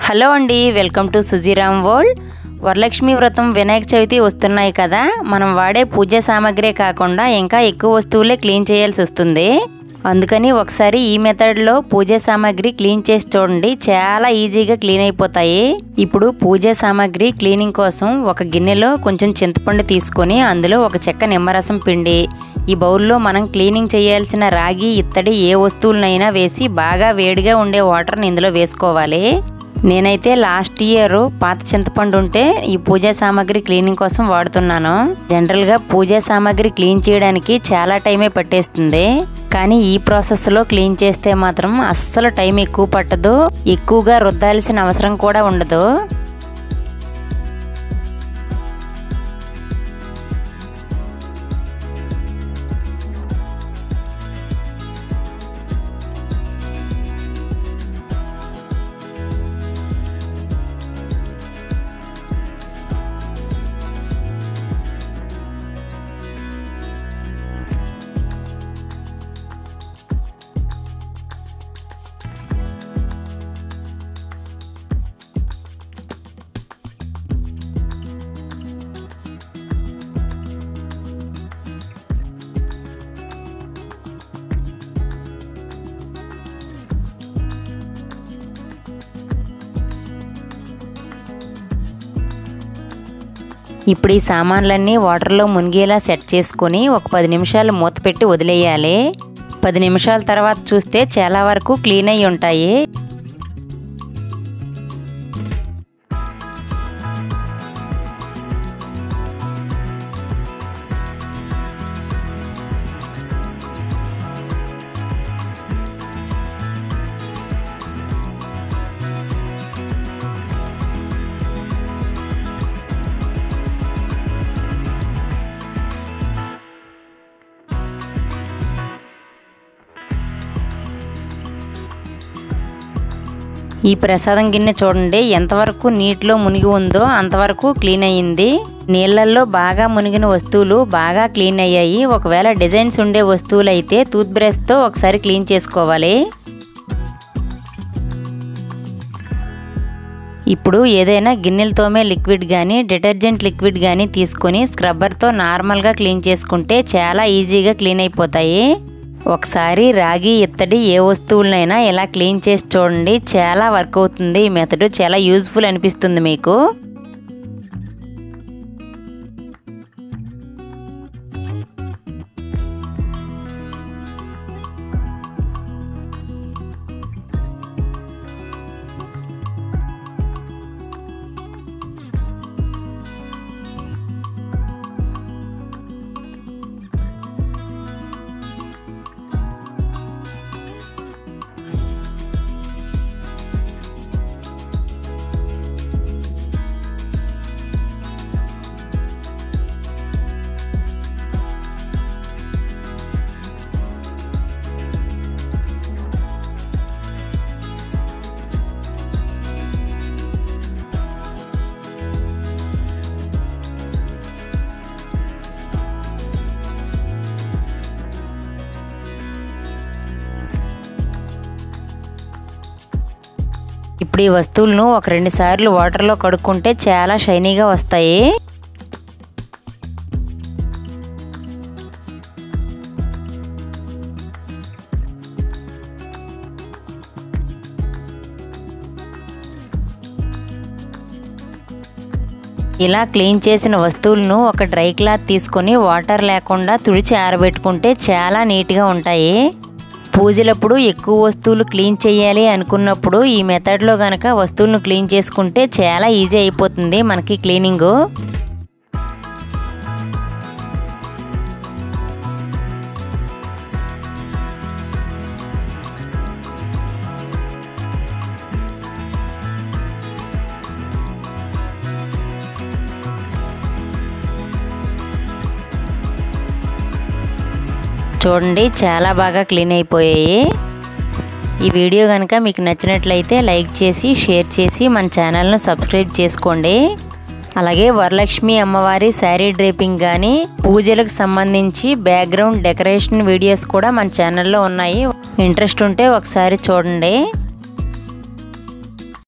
Hello అండి, welcome to Sujiram world. Varalakshmi వ్రతం వినాయక చవితి వస్తున్నాయి కదా. మనం వాడే పూజా సామాగ్రి కాకుండా ఇంకా ఎక్కువ వస్తువులే క్లీన్ చేయాల్సి వస్తుంది. అందుకని ఒకసారి ఈ మెథడ్లో పూజా సామాగ్రి క్లీన్ చేసి చూడండి, చాలా ఈజీగా క్లీన్ అయిపోతాయి. ఇప్పుడు పూజా సామాగ్రి క్లీనింగ్ కోసం ఒక గిన్నెలో కొంచెం చింతపండు తీసుకొని అందులో ఒక చెక్క నిమ్మరసం పిండి ఈ బౌల్లో మనం క్లీనింగ్ చేయాల్సిన రాగి, ఇత్తడి ఏ వస్తువులనైనా వేసి బాగా వేడిగా ఉండే వాటర్ని ఇందులో వేసుకోవాలి. నేనైతే లాస్ట్ ఇయర్ పాత చింతపండు ఉంటే ఈ పూజా సామాగ్రి క్లీనింగ్ కోసం వాడుతున్నాను. జనరల్గా పూజా సామాగ్రి క్లీన్ చేయడానికి చాలా టైమే పట్టేస్తుంది, కానీ ఈ ప్రాసెస్లో క్లీన్ చేస్తే మాత్రం అస్సలు టైం ఎక్కువ పట్టదు, ఎక్కువగా రుద్దాల్సిన అవసరం కూడా ఉండదు. ఇప్పుడు ఈ సామాన్లన్నీ వాటర్లో మునిగేలా సెట్ చేసుకొని ఒక 10 నిమిషాలు మూత పెట్టి వదిలేయాలి. 10 నిమిషాల తర్వాత చూస్తే చాలా వరకు క్లీన్ అయ్యి ఉంటాయి. ఈ ప్రసాదం గిన్నె చూడండి, ఎంతవరకు నీటిలో మునిగి ఉందో అంతవరకు క్లీన్ అయ్యింది. నీళ్ళల్లో బాగా మునిగిన వస్తువులు బాగా క్లీన్ అయ్యాయి. ఒకవేళ డిజైన్స్ ఉండే వస్తువులు అయితే టూత్ బ్రష్తో ఒకసారి క్లీన్ చేసుకోవాలి. ఇప్పుడు ఏదైనా గిన్నెలతోమే లిక్విడ్ కానీ డిటర్జెంట్ లిక్విడ్ కానీ తీసుకొని స్క్రబ్బర్తో నార్మల్గా క్లీన్ చేసుకుంటే చాలా ఈజీగా క్లీన్ అయిపోతాయి. ఒకసారి రాగి, ఇత్తడి ఏ వస్తువులనైనా ఇలా క్లీన్ చేసి చూడండి, చాలా వర్క్ అవుతుంది. ఈ మెథడ్ చాలా యూజ్ఫుల్ అనిపిస్తుంది మీకు. ఇప్పుడు ఈ వస్తువులను ఒక 2 సార్లు వాటర్లో కడుక్కుంటే చాలా షైనీగా వస్తాయి. ఇలా క్లీన్ చేసిన వస్తువులను ఒక డ్రై క్లాత్ తీసుకొని వాటర్ లేకుండా తుడిచి ఆరబెట్టుకుంటే చాలా నీట్గా ఉంటాయి. పూజలప్పుడు ఎక్కువ వస్తువులు క్లీన్ చేయాలి అనుకున్నప్పుడు ఈ మెథడ్లో కనుక వస్తువులను క్లీన్ చేసుకుంటే చాలా ఈజీ అయిపోతుంది మనకి క్లీనింగు. చూడండి, చాలా బాగా క్లీన్ అయిపోయాయి. ఈ వీడియో కనుక మీకు నచ్చినట్లయితే లైక్ చేసి షేర్ చేసి మన ఛానల్ను సబ్స్క్రైబ్ చేసుకోండి. అలాగే వరలక్ష్మి అమ్మవారి శారీ డ్రేపింగ్ కానీ పూజలకు సంబంధించి బ్యాక్గ్రౌండ్ డెకరేషన్ వీడియోస్ కూడా మన ఛానల్లో ఉన్నాయి. ఇంట్రెస్ట్ ఉంటే ఒకసారి చూడండి.